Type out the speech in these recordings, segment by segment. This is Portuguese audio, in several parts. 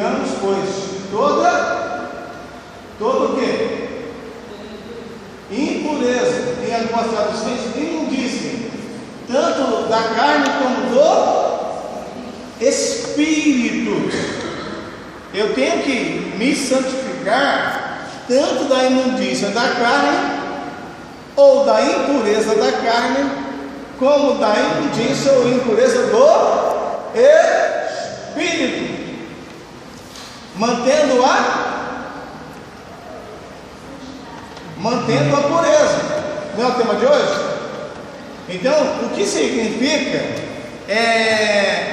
purificamos, pois, todo o quê? Impureza, em algumas traduções, imundícia, tanto da carne como do espírito. Eu tenho que me santificar tanto da imundícia da carne, ou da impureza da carne, como da imundícia ou impureza do espírito, mantendo a pureza. Não é o tema de hoje? Então, o que significa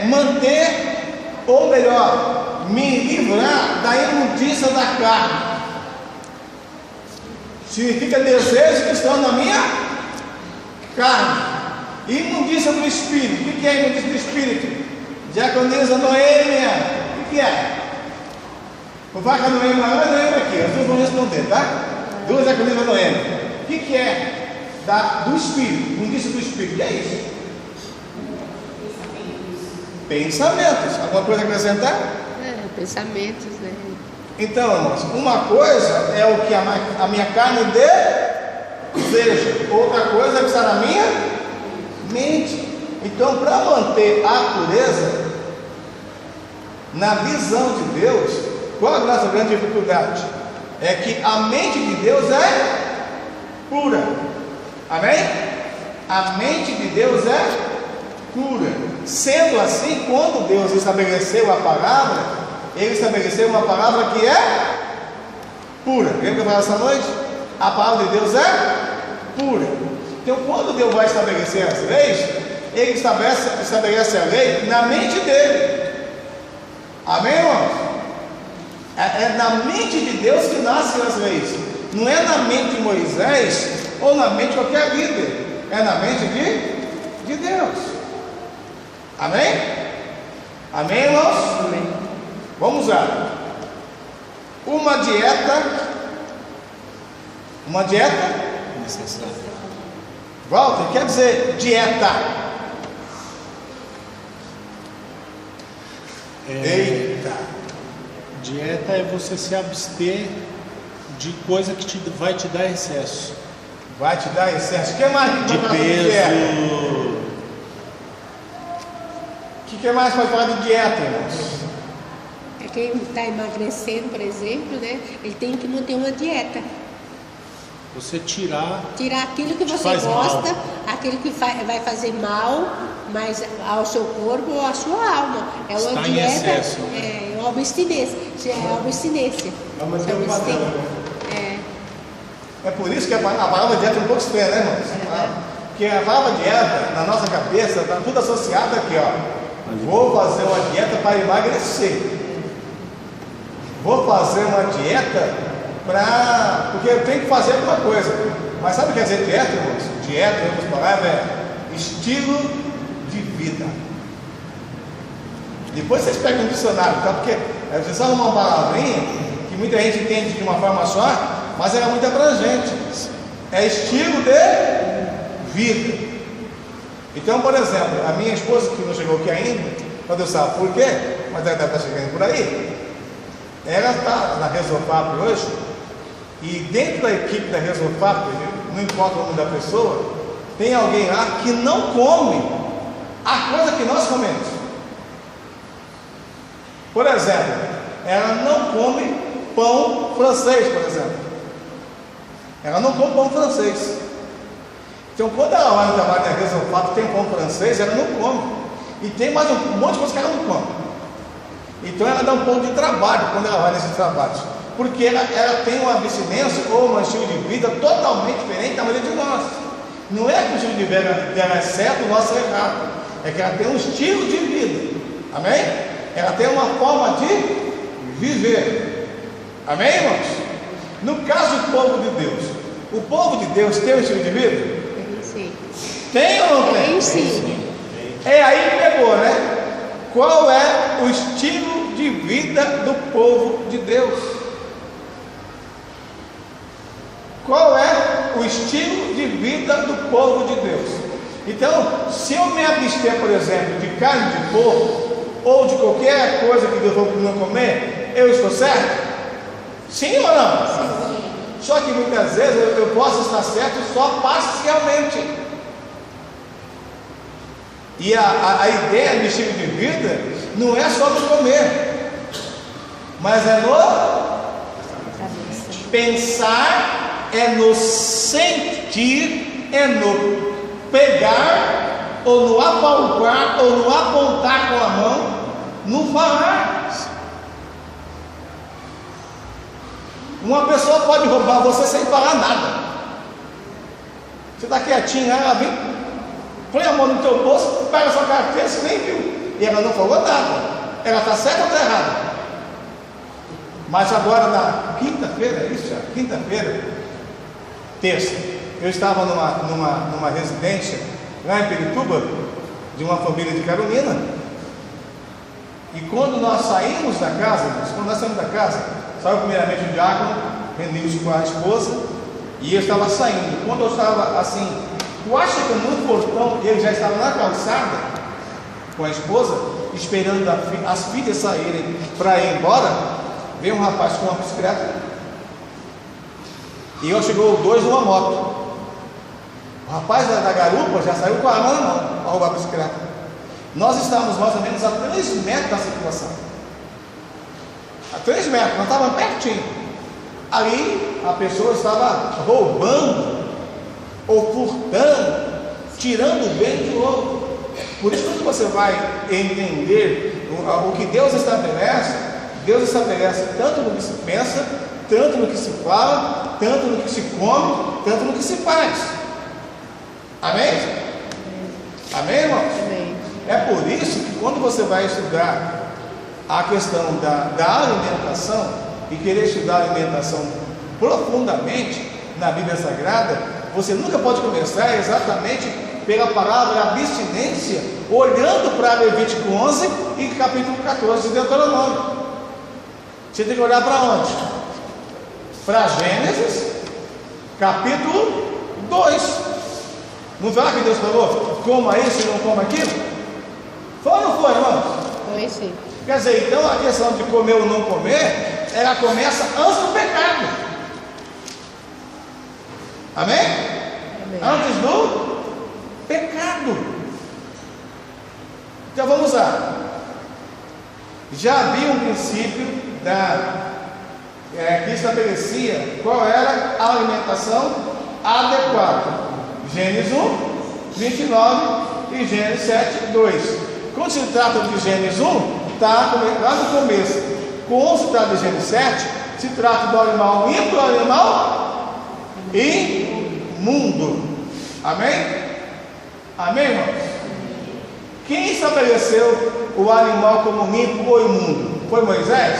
manter, ou melhor, me livrar da imundícia da carne? Significa desejos que estão na minha carne. Imundícia do espírito. O que é imundícia do espírito? Diaconisa Noêmia. O que é? Vou falar com a Noêmia lá, mas Noêmia aqui. As duas vão responder, tá? Duas diaconisas Noêmia. O que é do espírito? Imundícia do espírito. O que é isso? Pensamentos. Alguma coisa a acrescentar? Pensamentos, né? Então, irmãos, uma coisa é o que a minha carne deseja, outra coisa é o que está na minha mente. Então, para manter a pureza, na visão de Deus, qual a nossa grande dificuldade? É que a mente de Deus é pura. Amém? A mente de Deus é pura. Sendo assim, quando Deus estabeleceu a palavra, Ele estabeleceu uma palavra que é pura. Lembra que eu falei essa noite? A palavra de Deus é pura. Então, quando Deus vai estabelecer as leis, Ele estabelece a lei na mente dele. Amém, irmãos? É na mente de Deus que nascem as leis. Não é na mente de Moisés ou na mente de qualquer líder. É na mente de Deus. Amém? Amém, irmãos? Amém. Vamos lá. Uma dieta necessária. Walter, quer dizer dieta? Eita. Dieta é você se abster de coisa que vai te dar excesso. Vai te dar excesso. O que mais? De peso. O que mais pode falar de dieta, irmãos? Quem está emagrecendo, por exemplo, né? Ele tem que manter uma dieta. Você tirar aquilo que você faz gosta, mal. Aquilo que vai fazer mal, mas ao seu corpo ou à sua alma. É uma Está dieta, em excesso. é uma abstinência. É abstinência. Vamos ter um padrão. É. É por isso que a palavra dieta é um pouco estranha, né, irmãos? Porque a palavra dieta, na nossa cabeça, está tudo associado aqui, ó. Vou fazer uma dieta para emagrecer. Vou fazer uma dieta porque eu tenho que fazer alguma coisa. Mas sabe o que quer dizer dieta, irmãos? Dieta, em outras palavras, é estilo de vida. Depois vocês pegam um dicionário, tá? Porque vocês arrumam uma palavrinha que muita gente entende de uma forma só, mas ela é muito abrangente. É estilo de vida. Então, por exemplo, a minha esposa, que não chegou aqui ainda, não Deus sabe por quê, mas ela deve estar chegando por aí. Ela está na Resofap hoje, e dentro da equipe da Resofap, não importa o nome da pessoa, tem alguém lá que não come a coisa que nós comemos. Por exemplo, ela não come pão francês, por exemplo. Ela não come pão francês. Então, quando ela vai no trabalho da Resofap, tem pão francês, ela não come. E tem mais um monte de coisa que ela não come. Então ela dá um pouco de trabalho quando ela vai nesses trabalhos, porque ela tem uma abstinência ou um estilo de vida totalmente diferente da maioria de nós. Não é que o estilo de vida dela é certo, o nosso é errado. É que ela tem um estilo de vida. Amém? Ela tem uma forma de viver. Amém, irmãos? No caso do povo de Deus, o povo de Deus tem um estilo de vida? Sim. Tem ou não tem? Tem sim. É aí que pegou, né? Qual é o estilo de vida do povo de Deus? Qual é o estilo de vida do povo de Deus? Então, se eu me abster, por exemplo, de carne de porco ou de qualquer coisa que Deus falou para não comer, Eu estou certo? Sim ou não? Só que muitas vezes eu posso estar certo só parcialmente. E a ideia do estilo de vida não é só no comer, mas é no pensar, é no sentir, é no pegar, ou no apalpar, ou no apontar com a mão, no falar. Uma pessoa pode roubar você sem falar nada. Você está quietinho, ela vem, põe a mão no teu bolso, pega a sua carteira, você nem viu, e ela não falou nada. Ela está certa ou está errada? Mas agora na quinta-feira, isso já, quinta-feira, terça, eu estava numa residência lá em Pirituba, de uma família de Carolina, e quando nós saímos da casa, saiu primeiramente o diácono, reuniu-se com a esposa, e eu estava saindo. Quando eu estava assim, quase chegando no portão, ele já estava na calçada com a esposa, esperando as filhas saírem para ir embora. Veio um rapaz com uma bicicleta, e eu chegou dois numa moto. O rapaz da garupa já saiu com a arma na mão para roubar a bicicleta. Nós estávamos mais ou menos a 3 metros da circulação. A 3 metros, nós estávamos pertinho. Ali a pessoa estava roubando, ou furtando, tirando o bem do outro. Por isso, quando você vai entender o que Deus estabelece tanto no que se pensa, tanto no que se fala, tanto no que se come, tanto no que se faz. Amém? Amém, irmãos? Amém. É por isso que quando você vai estudar a questão da alimentação e querer estudar a alimentação profundamente na Bíblia Sagrada, você nunca pode começar exatamente pela palavra abstinência, olhando para Levítico 11 e capítulo 14 de Deuteronômio. Você tem que olhar para onde? Para Gênesis, capítulo 2. Não foi lá que Deus falou, coma isso e não coma aquilo? Foi ou não foi, irmãos? Foi sim. Quer dizer, então a questão de comer ou não comer, ela começa antes do pecado. Amém? Amém. Antes do pecado. Então vamos lá. Já havia um princípio que estabelecia qual era a alimentação adequada. Gênesis 1, 29 e Gênesis 7, 2. Quando se trata de Gênesis 1, está lá no começo. Quando se trata de Gênesis 7, se trata do animal limpo e do animal imundo. Amém? Amém, irmãos? Quem estabeleceu o animal como limpo ou imundo? Foi Moisés?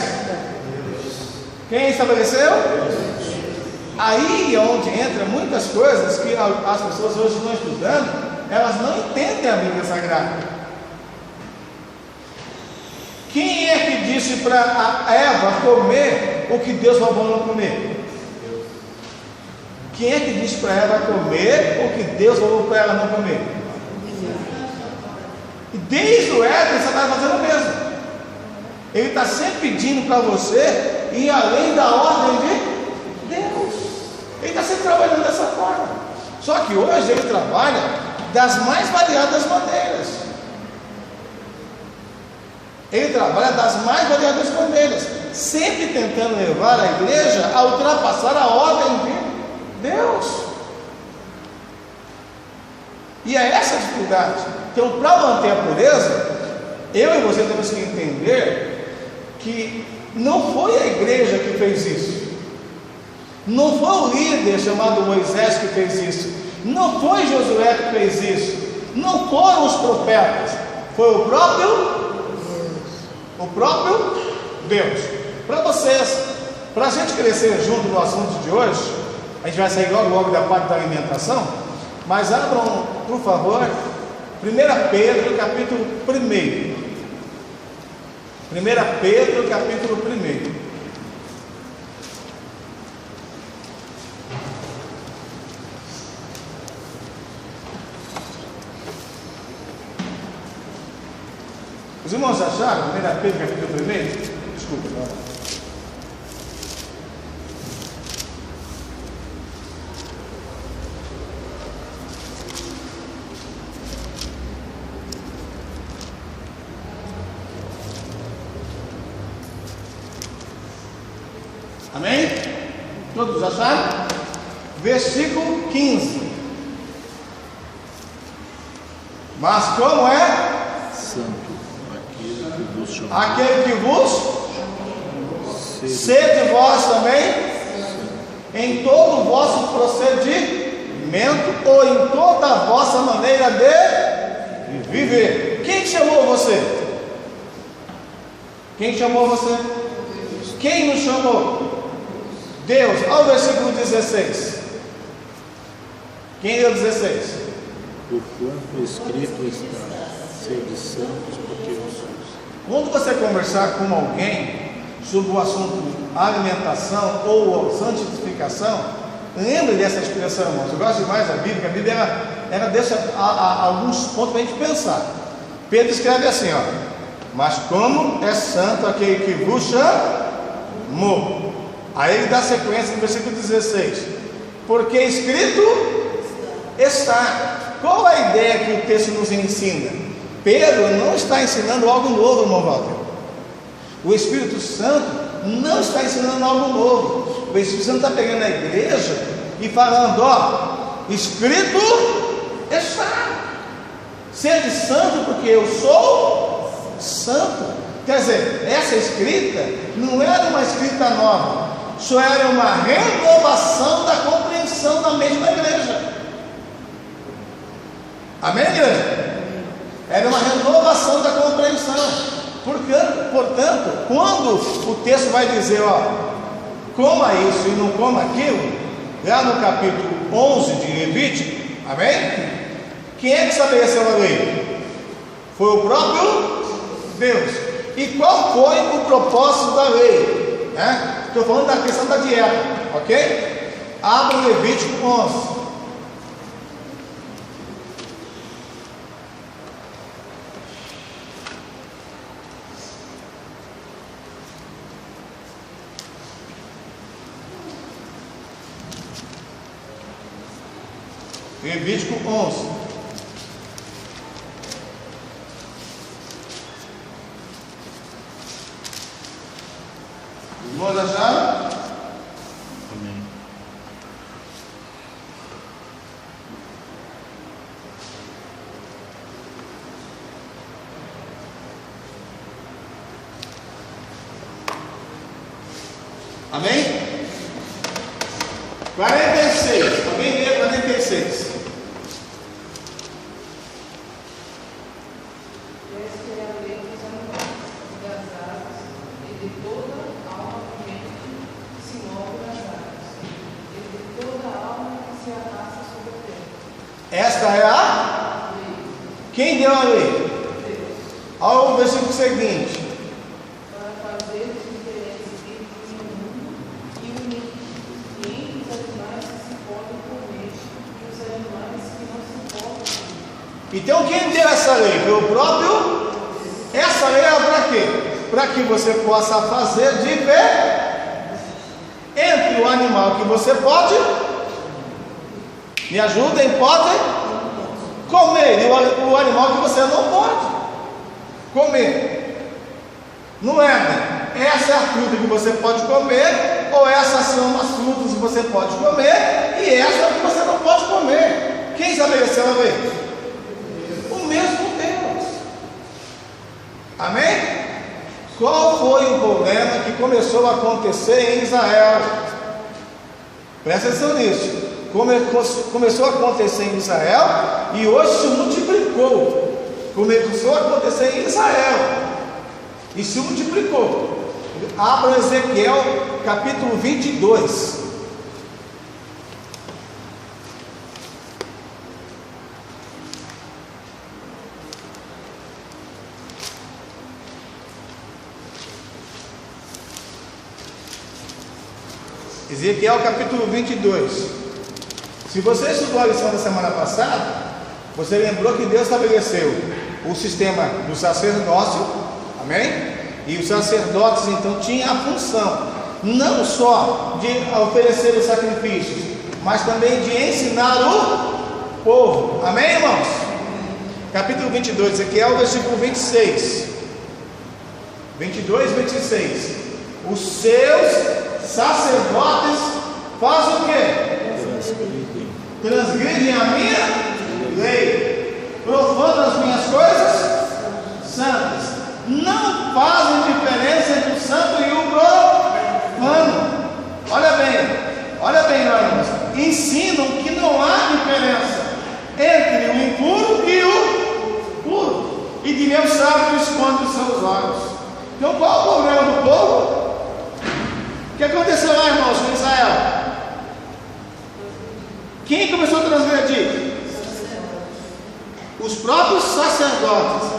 Quem estabeleceu? Aí é onde entra muitas coisas que as pessoas hoje estão estudando, elas não entendem a Bíblia Sagrada. Quem é que disse para a Eva comer o que Deus falou não comer? Quem é que disse para Eva comer o que Deus falou para ela não comer? E desde o Éden você está fazendo o mesmo. Ele está sempre pedindo para você ir além da ordem de Deus. Ele está sempre trabalhando dessa forma. Só que hoje ele trabalha das mais variadas maneiras. Ele trabalha das mais variadas maneiras, sempre tentando levar a igreja a ultrapassar a ordem de Deus. E é essa a dificuldade. Então, para manter a pureza, eu e você temos que entender que não foi a igreja que fez isso, não foi o líder chamado Moisés que fez isso, não foi Josué que fez isso, não foram os profetas, foi o próprio Deus. Para vocês, para a gente crescer junto no assunto de hoje, a gente vai sair logo da parte da alimentação, mas abram, por favor, 1 Pedro capítulo 1. 1 Pedro capítulo 1. Os irmãos acharam? 1 Pedro capítulo 1? Desculpa, não. Amém? Todos acharam? Versículo 15. Mas como é? Santo, aquele que vos chamou. Aquele que vos sede vós também em todo o vosso procedimento ou em toda a vossa maneira de viver. Quem chamou você? Quem chamou você? Quem nos chamou? Deus. Olha o versículo 16. Quem leu 16? Porquanto escrito está, sede santos, porque eu sou. Quando você conversar com alguém sobre o assunto alimentação ou santificação, lembre dessa expressão, irmãos. Eu gosto demais da Bíblia, a Bíblia ela deixa alguns pontos para a gente pensar. Pedro escreve assim, ó: mas como é santo aquele que vos chamou. Aí ele dá sequência no versículo 16: porque escrito está. Qual a ideia que o texto nos ensina? Pedro não está ensinando algo novo, irmão Walter. O Espírito Santo não está ensinando algo novo. O Espírito Santo está pegando a igreja e falando: ó, escrito está, sede santo porque eu sou santo. Quer dizer, essa escrita não era uma escrita nova, só era uma renovação da compreensão da mente da igreja. Amém, igreja? Era uma renovação da compreensão. Portanto, quando o texto vai dizer, ó, coma isso e não coma aquilo, lá no capítulo 11 de Levítico, amém? Quem é que estabeleceu a lei? Foi o próprio Deus. E qual foi o propósito da lei? Estou falando da questão da dieta, ok? Abra o Levítico 11. Levítico 11. Vamos achar? Amém. Amém? 46. Alguém lê 46. Esta é a? Quem deu a lei? Olha o versículo seguinte: para fazer diferença entre o mundo e o inimigo, e entre os animais que se podem comer e os animais que não se podem comer. Então quem deu essa lei? Foi o próprio? Essa lei é para quê? Para que você possa fazer diferença entre o animal que você pode, me ajudem, podem comer, e o animal que você não pode comer. Não é, né? Essa é a fruta que você pode comer, ou essas são as frutas que você pode comer, e essa é a que você não pode comer. Quem estabeleceu a lei? O mesmo Deus. Amém? Qual foi o problema que começou a acontecer em Israel? Presta atenção nisso. Começou a acontecer em Israel e hoje se multiplicou. Começou a acontecer em Israel e se multiplicou. Abra Ezequiel capítulo 22. Ezequiel capítulo 22. Se você estudou a lição da semana passada, você lembrou que Deus estabeleceu o sistema do sacerdócio, amém? E os sacerdotes então tinham a função não só de oferecer os sacrifícios, mas também de ensinar o povo, amém, irmãos? Capítulo 22, Ezequiel, versículo 26, 22, 26. Os seus sacerdotes fazem o quê? Transgridem a minha lei, profanam as minhas coisas santas. Não fazem diferença entre o santo e o profano. Olha bem, irmãos. Ensinam que não há diferença entre o impuro e o puro. E de meu sábio esconde os seus olhos. Então qual é o problema do povo? O que aconteceu lá, irmãos, com Israel? Quem começou a transgredir? Os próprios sacerdotes.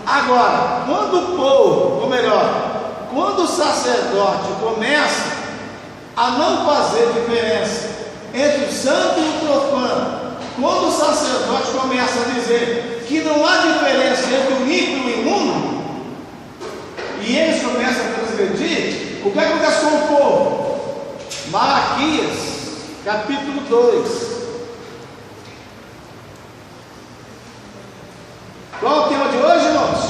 Agora, quando o povo, ou melhor, quando o sacerdote começa a não fazer diferença entre o santo e o profano, quando o sacerdote começa a dizer que não há diferença entre o ímpio e o imundo, e eles começam a transgredir, o que acontece com o povo? Malaquias, capítulo 2. Qual é o tema de hoje, irmãos?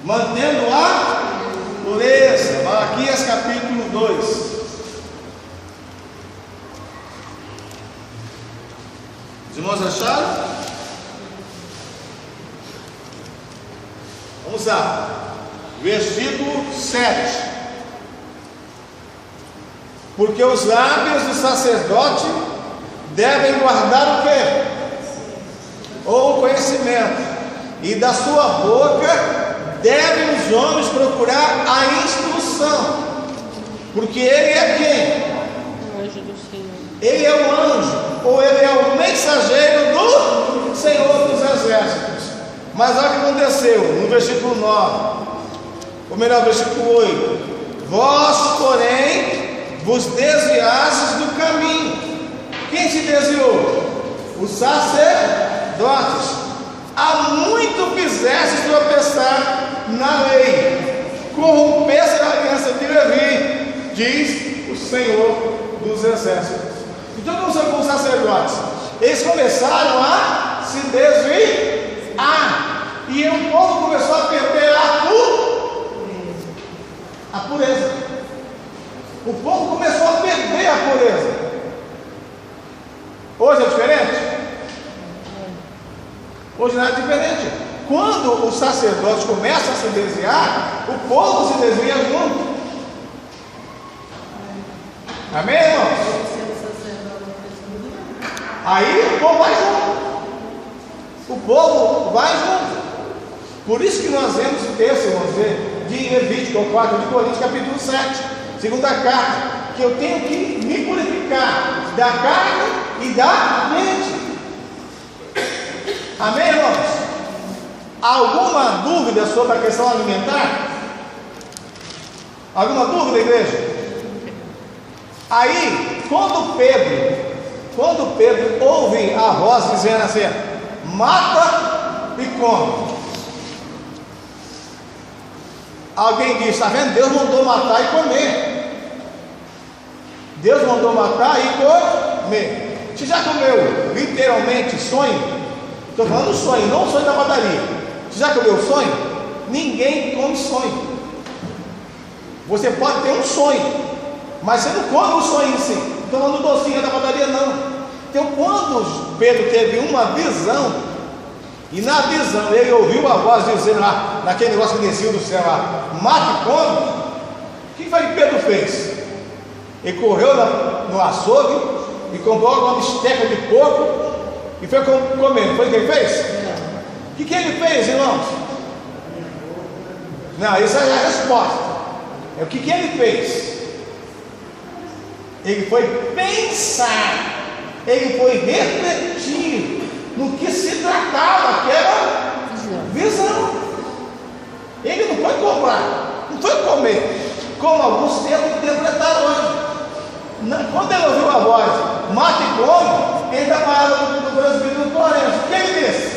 Mantendo a pureza. Malaquias capítulo 2. Os irmãos acharam? Vamos lá. Versículo 7. Porque os lábios do sacerdote devem guardar o quê? Ou o conhecimento, e da sua boca devem os homens procurar a instrução, porque ele é quem? O anjo do Senhor. Ele é o anjo, ou ele é o mensageiro do Senhor dos exércitos. Mas olha o que aconteceu no versículo 9, ou melhor, versículo 8: vós, porém, vos desviastes do caminho. Quem se desviou? Os sacerdotes. Há muito fizestes tropeçar na lei, corrompeste a aliança de Levi, diz o Senhor dos exércitos. Então, como são os sacerdotes? Eles começaram a se desviar, e o povo começou a perder a pureza. O povo começou a perder a pureza. Hoje é diferente? Hoje não é diferente. Quando os sacerdotes começam a se desviar, o povo se desvia junto. Amém, irmãos? Aí o povo vai junto. O povo vai junto. Por isso que nós vemos o texto, irmãos, de Levítico 4 de Coríntios, capítulo 7, segunda carta, que eu tenho que me purificar da carne e da mente. Amém, irmãos? Alguma dúvida sobre a questão alimentar? Alguma dúvida, igreja? Aí, quando Pedro ouve a voz dizendo assim: mata e come. Alguém diz: está vendo? Deus mandou matar e comer. Deus mandou matar e comer. Você já comeu literalmente sonho? Estou falando sonho, não sonho da padaria. Você já comeu sonho? Ninguém come sonho. Você pode ter um sonho, mas você não come o sonho em si. Estou falando do docinho da padaria, não. Então, quando Pedro teve uma visão, e na visão ele ouviu a voz dizendo lá, naquele negócio que desceu do céu lá: mate e come. O que foi que Pedro fez? Ele correu no açougue e comprou uma bisteca de porco e foi comendo. Foi o que ele fez? O que ele fez, irmãos? Não, essa é a resposta. É o que ele fez? Ele foi pensar, ele foi refletir no que se tratava, que era visão. Ele não foi comprar, não foi comer, como alguns tentam interpretar hoje. Quando ele ouviu a voz, mata e come, ele está parado no presbítero do Florencio. O que ele disse?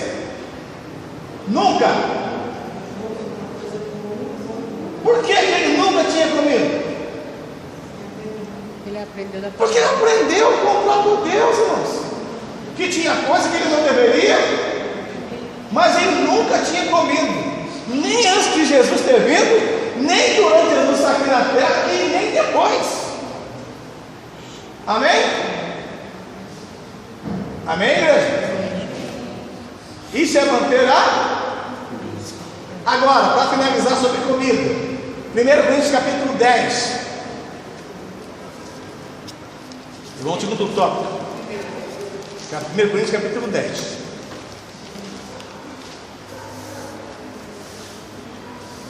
Nunca. Por que ele nunca tinha comido? Ele aprendeu da Porque ele aprendeu com o próprio Deus, irmãos, que tinha coisa que ele não deveria, mas ele nunca tinha comido, nem antes de Jesus ter vindo, Nem durante Jesus está aqui na terra e nem depois. Amém? Amém, igreja? Isso é manter a... Agora, para finalizar sobre comida, 1 Coríntios capítulo 10. Vamos ao segundo tópico. 1 Coríntios capítulo 10.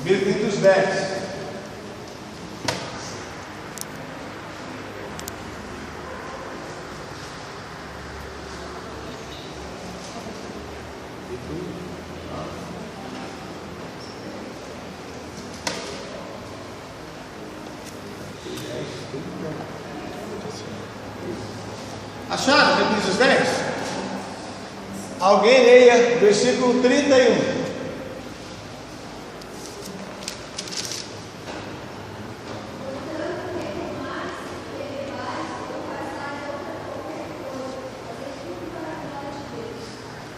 1 Coríntios 10. Acharam 1 Coríntios 10? Alguém leia versículo 31.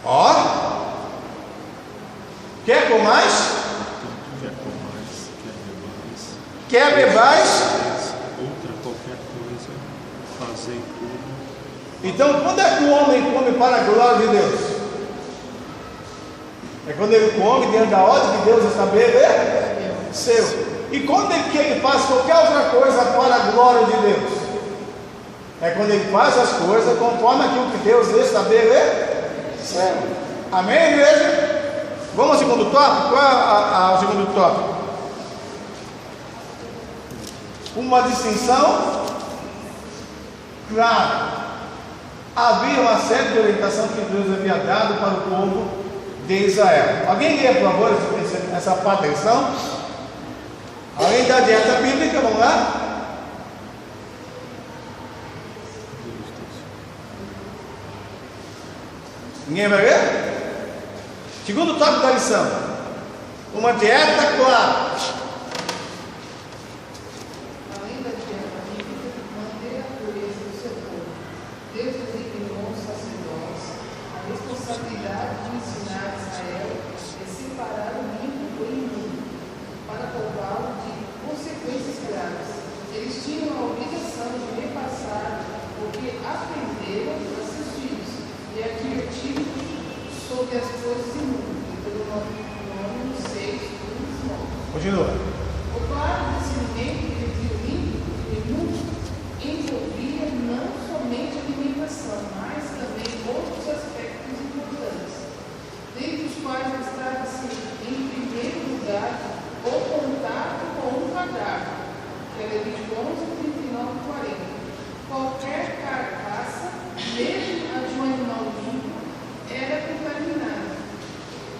Ó, quer com mais? Quer bebais? Outra qualquer coisa, fazei tudo. Então, quando é que o homem come para a glória de Deus? É quando ele come diante da ordem que Deus estabeleceu. E quando ele faz qualquer outra coisa para a glória de Deus? É quando ele faz as coisas conforme aquilo que Deus estabeleceu. Amém, igreja? Vamos ao segundo tópico? Qual é o segundo tópico? Uma distinção clara. Havia uma série de orientação que Deus havia dado para o povo de Israel. Alguém lê, por favor, essa parte da lição? Além da dieta bíblica, vamos lá? Ninguém vai ver? Segundo tópico da lição: uma dieta clara. Além da dieta bíblica, manter a pureza do seu corpo. Deus designou os sacerdotes a responsabilidade de ensinar Israel a separar o limpo do imundo, para poupá-lo de consequências graves. Eles tinham a obrigação de repassar o que aprenderam a seus filhos e advertir sobre as coisas imundas. Deuteronômio 6, 1. Continua. O claro discernimento entre o limpo e o imundo envolvia não somente a alimentação, mas também outros aspectos importantes, dentre os quais estava-se, em primeiro lugar, o contato com um cadáver, que é Levítico 11, 39 e 40. Qualquer carcaça, mesmo a de um animal limpo, era contaminada,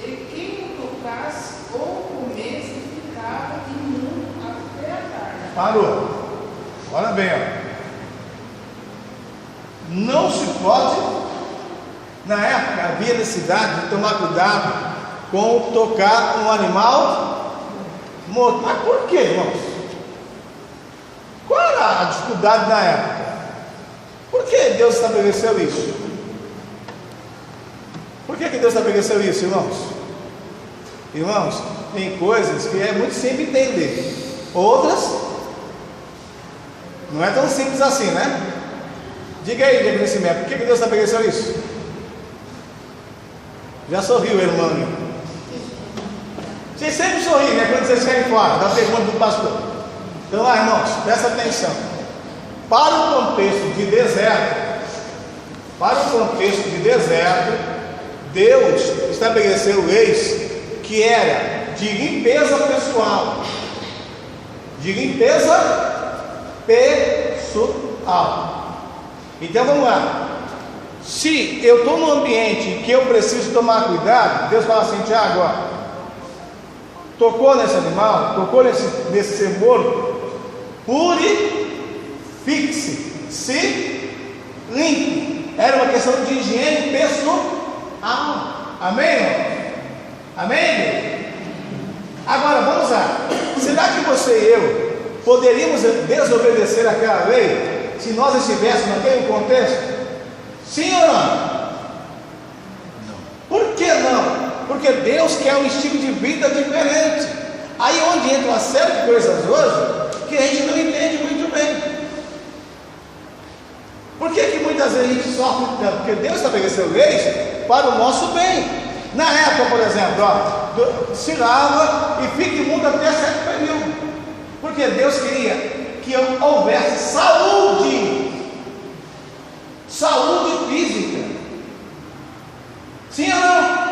e quem o tocasse ou comesse ficava imundo até a tarde. Parou. Olha bem, ó. Não se pode, na época havia necessidade de tomar cuidado com tocar um animal morto. Mas por quê, irmãos? Qual era a dificuldade na época? Por que Deus estabeleceu isso? Por que Deus estabeleceu isso, irmãos? Irmãos, tem coisas que é muito simples entender, outras não é tão simples assim, né? Diga aí, de conhecimento, por que Deus estabeleceu isso? Já sorriu, irmão? Vocês sempre sorriem, né? Quando vocês saem fora da pergunta do pastor. Então, lá, irmãos, presta atenção. Para o contexto de deserto, Deus estabeleceu leis que era de limpeza pessoal. Então vamos lá. Se eu estou num ambiente que eu preciso tomar cuidado, Deus fala assim: Tiago, ó, tocou nesse animal, tocou nesse ser morto, purifique-se, se limpe. Era uma questão de higiene pessoal. Amém, irmão? Amém? Agora vamos lá. Será que você e eu poderíamos desobedecer aquela lei se nós estivéssemos naquele contexto? Sim ou não? Por que não? Porque Deus quer um estilo de vida diferente. Aí onde entra uma série de coisas hoje que a gente não entende muito bem. Por que muitas vezes a gente sofre tanto? Porque Deus estabeleceu leis para o nosso bem. Na época, por exemplo, se lava e fica imundo até certo período. Porque Deus queria que houvesse saúde física. Sim ou não?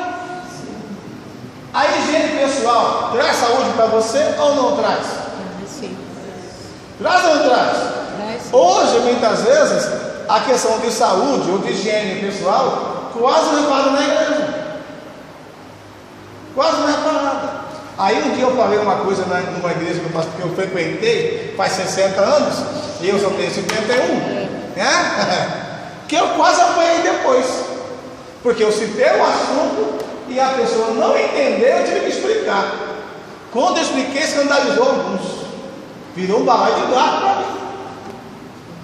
A higiene pessoal traz saúde para você ou não traz? Sim. Traz ou não traz? Traz. Hoje, muitas vezes, a questão de saúde ou de higiene pessoal quase não é falada na igreja. Quase não é falada. Aí um dia eu falei uma coisa numa igreja que eu frequentei faz 60 anos, e eu só tenho 51, né? Que eu quase apanhei depois, porque eu citei o assunto e a pessoa não entendeu, eu tive que explicar. Quando eu expliquei, escandalizou alguns, virou um balaio de gato para mim,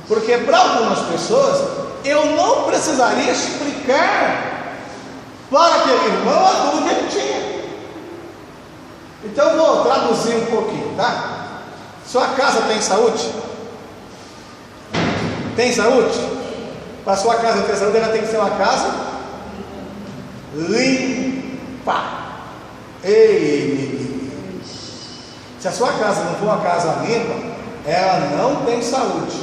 porque para algumas pessoas eu não precisaria explicar para aquele irmão a dúvida que ele tinha. Então eu vou traduzir um pouquinho, tá? Sua casa tem saúde? Tem saúde? Para sua casa ter saúde, ela tem que ser uma casa limpa. Ei, se a sua casa não for uma casa limpa, ela não tem saúde.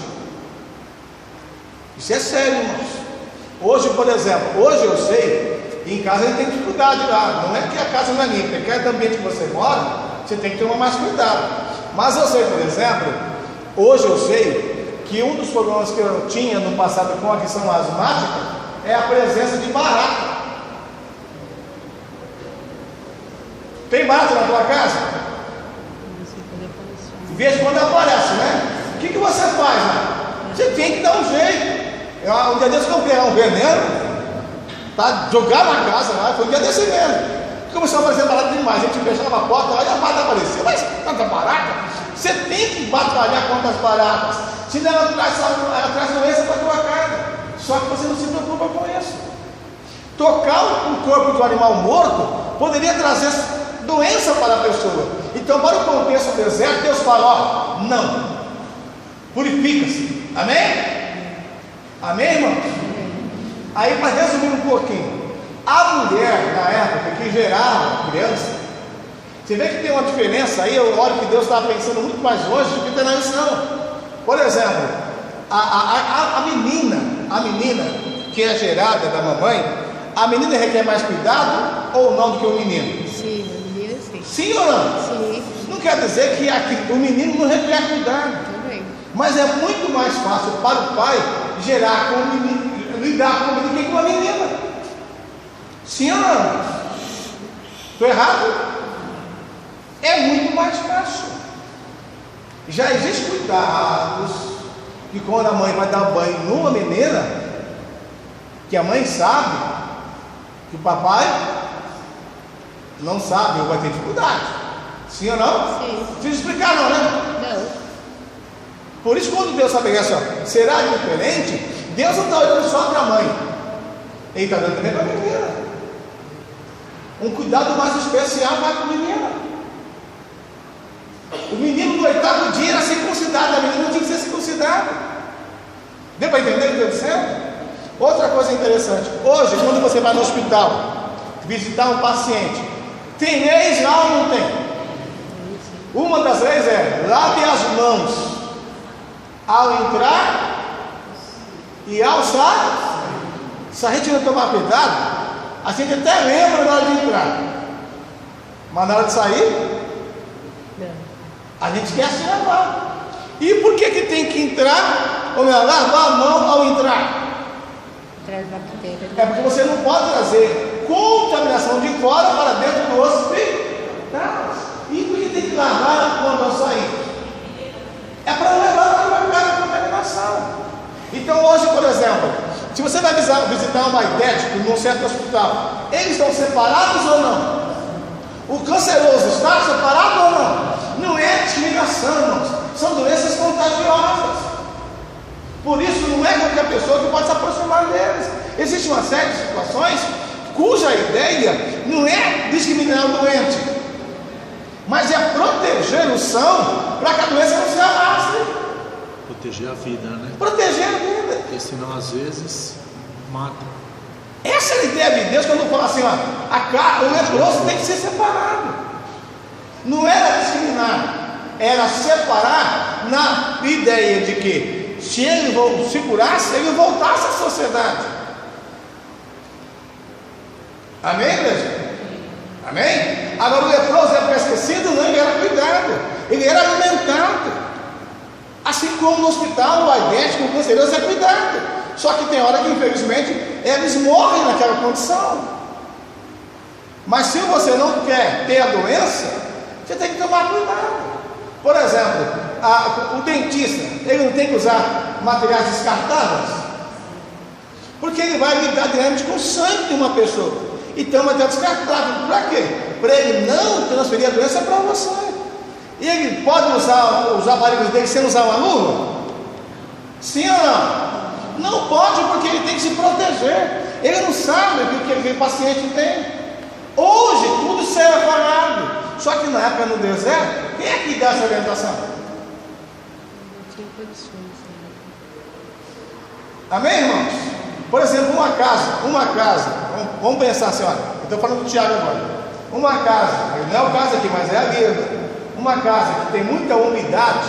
Isso é sério, irmãos. Hoje, por exemplo, hoje eu sei, em casa a gente tem dificuldade lá. Não é que a casa não é limpa, é que cada ambiente que você mora, você tem que ter mais cuidado. Mas eu sei, por exemplo, hoje eu sei que um dos problemas que eu tinha no passado com a questão asmática é a presença de barata. Tem barata na tua casa? De vez em quando aparece, né? O que você faz, né? Você tem que dar um jeito. Um dia desse eu comprei um veneno para jogar na casa lá, foi um dia desse mesmo. Começou a aparecer barata demais, a gente fechava a porta, olha a barata apareceu, mas tanta barata, você tem que batalhar contra as baratas, senão ela traz doença para a tua casa, só que você não se preocupa com isso. Tocar o corpo do animal morto poderia trazer doença para a pessoa. Então, para o contexto do deserto, Deus fala, ó, não, purifica-se, amém? Amém, irmãos? Aí, para resumir um pouquinho, a mulher na época que gerava criança, você vê que tem uma diferença aí. Eu olho que Deus estava pensando muito mais longe do que está na lição. Por exemplo, a menina que é gerada da mamãe, a menina requer mais cuidado ou não do que o menino? Sim, a menina sim. Sim ou não? Sim. Não quer dizer que o menino não requer cuidado, Também. mas é muito mais fácil para o pai gerar com o menino, lidar com o menino, que com a menina. Sim ou não? Estou errado? É muito mais fácil. Já existe cuidados que quando a mãe vai dar banho numa menina, que a mãe sabe que o papai não sabe ou vai ter dificuldade. Sim ou não? Sim. Não precisa explicar não, né? Não. Por isso, quando Deus sabe assim, ó, será diferente, Deus não está olhando só para a mãe, Ele está olhando também para a menina. Um cuidado mais especial para a menina. O menino no 8º dia era circuncidado, a menina não tinha que ser circuncidada. Deu para entender o que Deus dizendo? Outra coisa interessante, hoje, quando você vai no hospital visitar um paciente, tem leis lá ou não tem? Uma das leis é: lave as mãos ao entrar e ao sair. Se a gente não tomar cuidado, a gente até lembra na hora de entrar, mas na hora de sair, Não. a gente esquece de lavar. E por que tem que entrar, ou melhor, lavar a mão ao entrar? Traz bactéria. É porque você não pode trazer contaminação de fora para dentro do hospital. E por que tem que lavar quando eu sair? É para levar a contaminação. Então hoje, por exemplo, se você vai visitar um baitético num certo hospital, eles estão separados ou não? O canceroso está separado ou não? Não é discriminação, irmãos. São doenças contagiosas. Por isso não é qualquer pessoa que pode se aproximar deles. Existe uma série de situações cuja ideia não é discriminar o doente, mas é proteger o são para que a doença não se alastre. Proteger a vida, né? Proteger a vida. Porque senão às vezes mata. Essa é a ideia de Deus quando fala assim, ó, o leproso tem que ser separado. Não era discriminar, era separar na ideia de que se ele se curasse, ele voltasse à sociedade. Amém, igreja? Amém? Agora o leproso era esquecido, não, ele era cuidado, ele era alimentado. Assim como no hospital, o diabético, o canceroso é cuidado. Só que tem hora que infelizmente eles morrem naquela condição. Mas se você não quer ter a doença, você tem que tomar cuidado. Por exemplo, o dentista, ele não tem que usar materiais descartáveis, porque ele vai lidar diretamente com o sangue de uma pessoa. Então, material descartável, para quê? Para ele não transferir a doença para você. E ele pode usar os aparelhos dele sem usar uma luva? Sim ou não? Não pode, porque ele tem que se proteger. Ele não sabe o que aquele paciente tem. Hoje tudo isso é falado. Só que na época no deserto, quem é que dá essa orientação? Não tinha condições. Amém, irmãos? Por exemplo, uma casa, vamos pensar assim, olha, eu estou falando do Tiago agora. Uma casa, não é o caso aqui, mas é a vida. Uma casa que tem muita umidade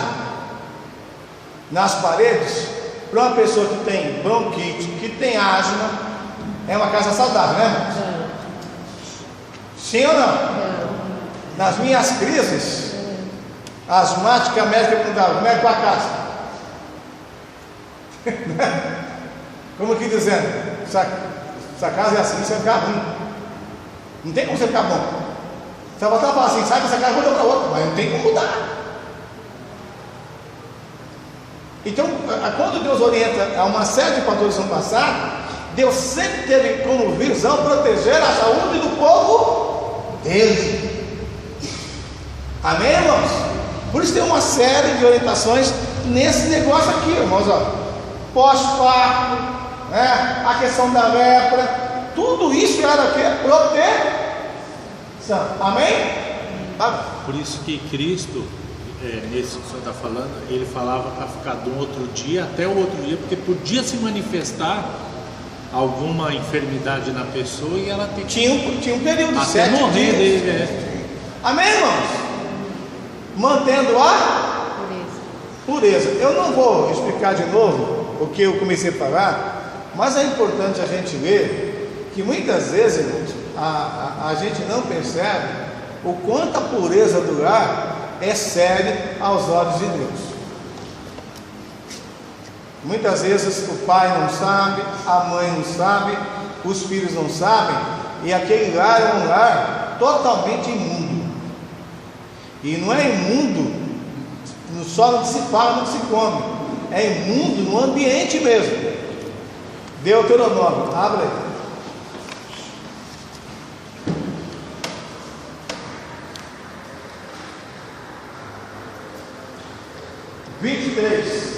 nas paredes, para uma pessoa que tem bronquite, que tem asma, é uma casa saudável, né, irmãos? Sim ou não? Nas minhas crises asmática, a médica perguntava, como é que vai a casa? Como que dizendo, essa casa é assim, você vai ficar ruim. Não tem como você ficar bom. Você vai voltar e falar assim, sai dessa casa, muda para outra, mas não tem como mudar. Então, quando Deus orienta a uma série de fatores no passado, Deus sempre teve como visão proteger a saúde do povo dele. Amém, irmãos? Por isso tem uma série de orientações nesse negócio aqui, irmãos, ó. Pós-parto, né? A questão da lepra, tudo isso era o que? Proteção. Amém? Por isso que Cristo, nesse que o senhor está falando, ele falava para ficar do outro dia até o outro dia, porque podia se manifestar alguma enfermidade na pessoa e ela tem que... Tinha um período de até 7 morrer dias. dele, Amém, irmãos? Mantendo a pureza. Eu não vou explicar de novo o que eu comecei a falar, mas é importante a gente ver que muitas vezes, irmãos, a gente não percebe o quanto a pureza do lar é séria aos olhos de Deus. Muitas vezes o pai não sabe, a mãe não sabe, os filhos não sabem, e aquele lar é um lar totalmente imundo. E não é imundo só no que se fala, no que se come, é imundo no ambiente mesmo. Deuteronômio, abre aí. (23)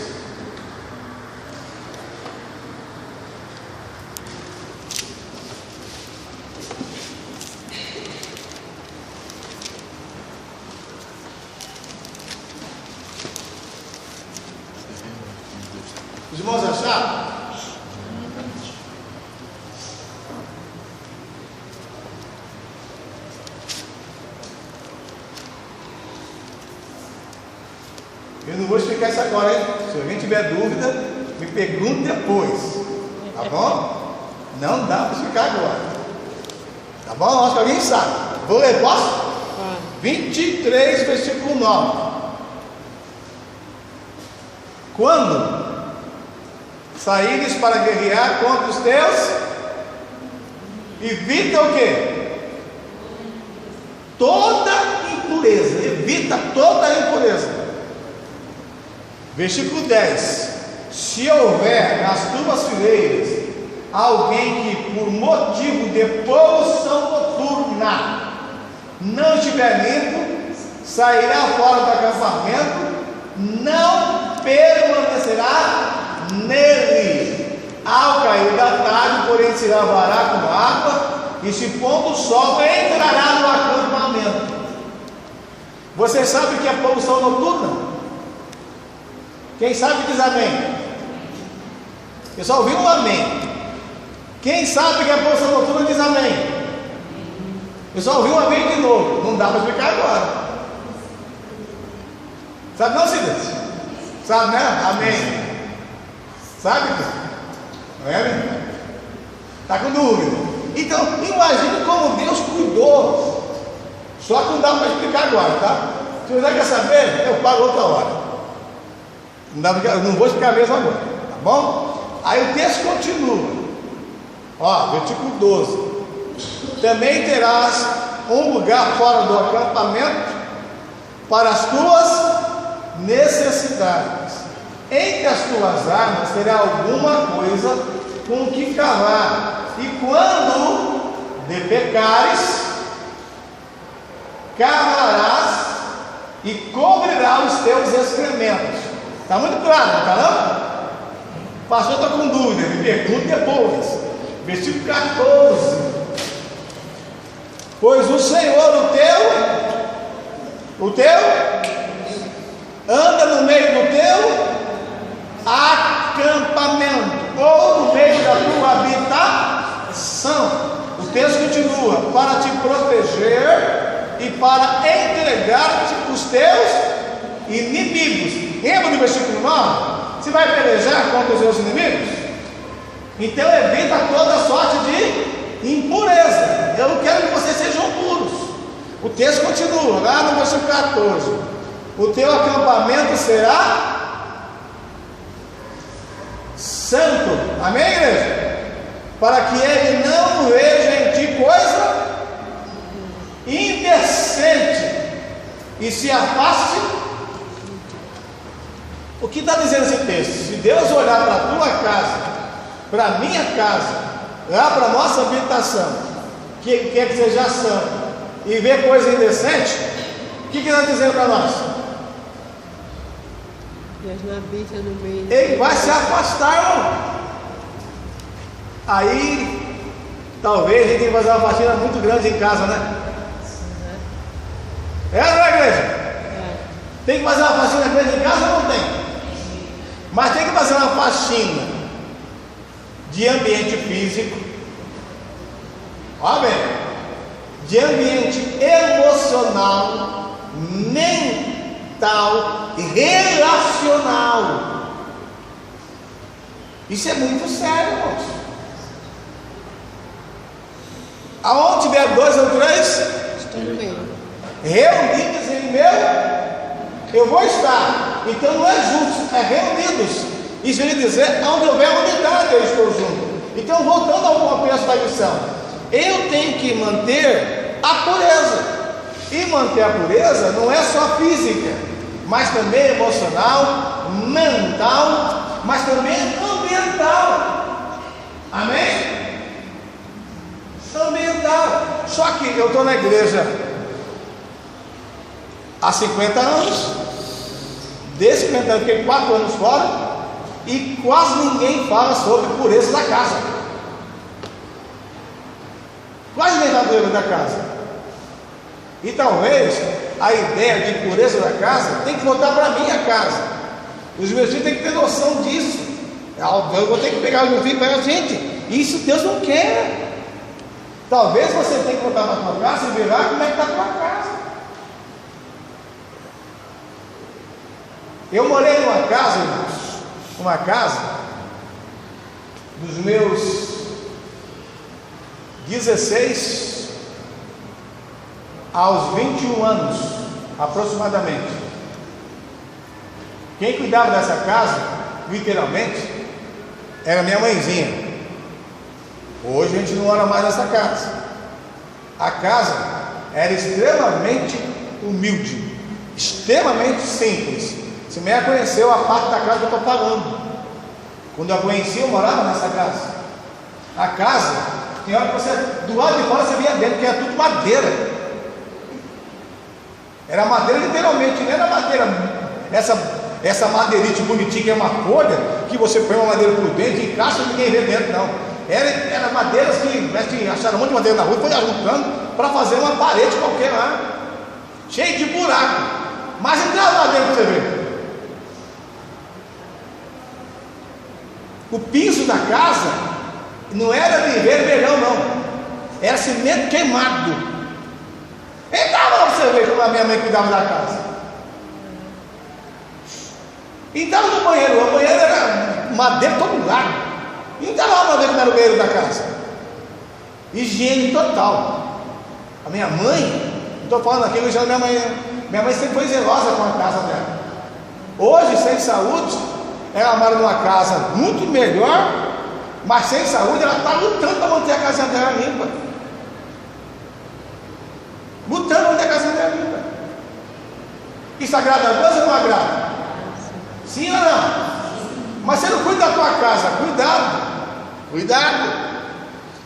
Os irmãos acharam? Eu não vou explicar isso agora, hein? Se alguém tiver dúvida, me pergunte depois. Tá bom? Não dá para explicar agora. Tá bom? Acho que alguém sabe. Vou ler, posso? 23, versículo 9. Quando saíres para guerrear contra os teus, evita o quê? Toda impureza. Evita toda impureza. Versículo 10: se houver nas tuas fileiras alguém que por motivo de poluição noturna não estiver limpo, sairá fora do acampamento, não permanecerá nele. Ao cair da tarde, porém, se lavará com água, e se pondo o sol, entrará no acampamento. Você sabe o que é poluição noturna? Quem sabe diz amém. Eu só ouvi um amém. Quem sabe o que é poluição noturna diz amém. Eu só ouvi um amém de novo. Não dá para explicar agora. Sabe não, Silas? Sabe, né? Amém. Sabe? Não é? Está com dúvida. Então, imagine como Deus cuidou. Só que não dá para explicar agora, tá? Se você quer saber, eu falo outra hora. Não vou explicar mesmo agora, tá bom? Aí o texto continua. Ó, versículo 12. Também terás um lugar fora do acampamento para as tuas necessidades. Entre as tuas armas terá alguma coisa com que cavar. E quando defecares, cavarás e cobrirá os teus excrementos. Está muito claro, não está não? O pastor está com dúvida, me pergunta depois. Versículo 14. Pois o Senhor, o teu, anda no meio do teu acampamento, ou no meio da tua habitação. O texto continua: para te proteger e para entregar-te os teus inimigos. Lembra do versículo 9? Você vai pelejar contra os seus inimigos? Então evita toda sorte de impureza. Eu não quero que vocês sejam puros. O texto continua lá no versículo 14: o teu acampamento será santo. Amém, igreja? Para que ele não veja em ti coisa indecente e se afaste. O que está dizendo esse texto? Se Deus olhar para a tua casa, para a minha casa, lá para a nossa habitação, que quer que seja santo, e ver coisa indecente, o que está dizendo para nós? Deus não habita no meio. Ele vai se afastar, irmão. Aí, talvez a gente tenha que fazer uma faxina muito grande em casa, né? É, não é, igreja? Tem que fazer uma faxina grande em casa ou não tem? Mas tem que fazer uma faxina de ambiente físico, olha bem, de ambiente emocional, mental e relacional. Isso é muito sério, irmãos. Aonde tiver 2 ou 3 Estou no meio. reunidos em meu, eu vou estar. Então não é juntos, é reunidos. Isso quer dizer, onde houver unidade eu estou junto. Então, voltando ao contexto da lição, eu tenho que manter a pureza. E manter a pureza não é só física, mas também emocional, mental, mas também ambiental. Amém? Ambiental. Só que eu estou na igreja há 50 anos. Desde 50 anos, fiquei 4 anos fora. E quase ninguém fala sobre pureza da casa. Quase ninguém fala pureza da casa. E talvez a ideia de pureza da casa tem que voltar para a minha casa. Os meus filhos têm que ter noção disso. Eu vou ter que pegar o meu filho e pegar, gente, isso Deus não quer. Talvez você tenha que voltar para a tua casa e ver lá como é que está a tua casa. Eu morei numa casa, irmãos, uma casa dos meus 16 aos 21 anos, aproximadamente. Quem cuidava dessa casa, literalmente, era minha mãezinha. Hoje a gente não mora mais nessa casa. A casa era extremamente humilde, extremamente simples. Você me conheceu a parte da casa que eu estou falando. Quando eu a conheci, eu morava nessa casa. A casa, tem hora que você, do lado de fora você via dentro, que era tudo madeira. Era madeira literalmente, não era madeira, essa madeirite bonitinha que é uma folha, que você põe uma madeira por dentro e encaixa e ninguém vê dentro, não. Era madeiras que acharam um monte de madeira na rua e foi arrancando para fazer uma parede qualquer lá. cheio de buraco. Mas entra lá dentro para você ver. O piso da casa não era de vermelhão, não. Era cimento queimado. Entrava lá para você ver como a minha mãe cuidava da casa. Entrava no banheiro. O banheiro era madeira todo lado. Entrava lá para ver como era o banheiro da casa. Higiene total. A minha mãe, não estou falando aqui, minha mãe sempre foi zelosa com a casa dela. Hoje, sem saúde, ela mora numa casa muito melhor, mas sem saúde, ela está lutando para manter a casa dela limpa. Lutando para manter a casa dela limpa. Isso agrada a Deus ou não agrada? Sim ou não? Mas você não cuida da tua casa, cuidado.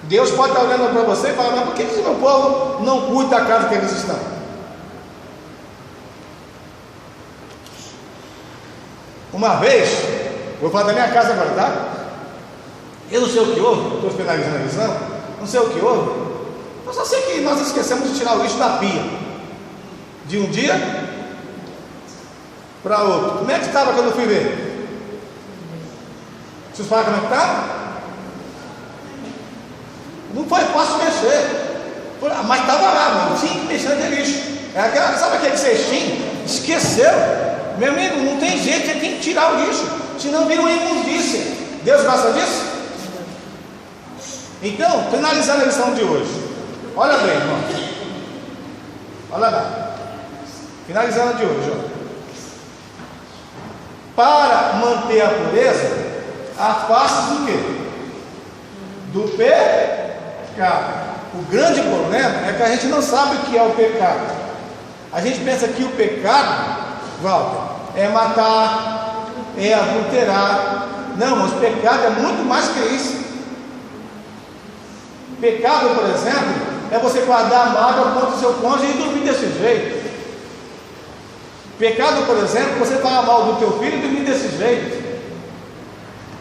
Deus pode estar olhando para você e falar, mas por que esse meu povo não cuida da casa que eles estão? Uma vez, vou falar da minha casa agora, tá? Eu não sei o que houve, estou finalizando a visão, não sei o que houve, eu só sei que nós esquecemos de tirar o lixo da pia, de um dia para outro. Como é que estava quando eu fui ver? Vocês falam como é que estava? Não foi fácil mexer, mas estava lá, mano. Tinha que mexer naquele lixo. Sabe aquele cestinho? Esqueceu. Meu amigo, não tem jeito, você tem que tirar o lixo, senão vira uma imundícia. Deus gosta disso? Então, finalizando a lição de hoje, olha bem, irmão. Olha lá. Finalizando a de hoje, ó. Para manter a pureza, afaste do quê? Do pecado. O grande problema é que a gente não sabe o que é o pecado. A gente pensa que o pecado, Walter, é matar, é adulterar. Não, mas o pecado é muito mais que isso. Pecado, por exemplo, é você guardar a mágoa contra o seu cônjuge e dormir desse jeito. Pecado, por exemplo, é você falar mal do teu filho e dormir desse jeito.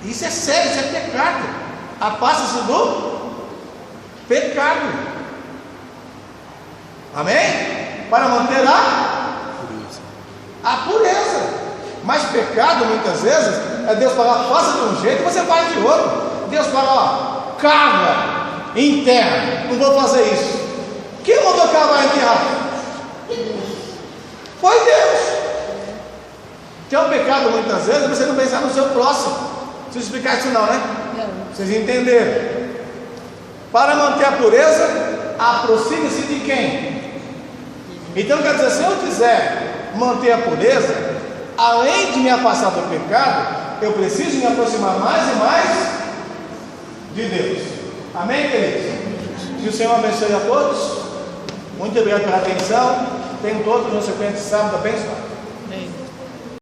Isso é sério, isso é pecado. Afasta-se do pecado. Amém? Para manter a pureza. Mas pecado, muitas vezes, é Deus falar, faça de um jeito e você faz de outro. Deus fala, ó, cava, enterra. Não vou fazer isso. Quem mandou cavar e enterrar? Foi Deus. Então, o pecado, muitas vezes, é você não pensar no seu próximo. Não preciso explicar isso não, né? Não. Vocês entenderam? Para manter a pureza, aproxime-se de quem? Então quer dizer, se eu quiser manter a pureza, além de me afastar do pecado, eu preciso me aproximar mais e mais de Deus. Amém, queridos? Que o Senhor abençoe a todos. Muito obrigado pela atenção. Tenham todos uma sequência de sábado abençoado.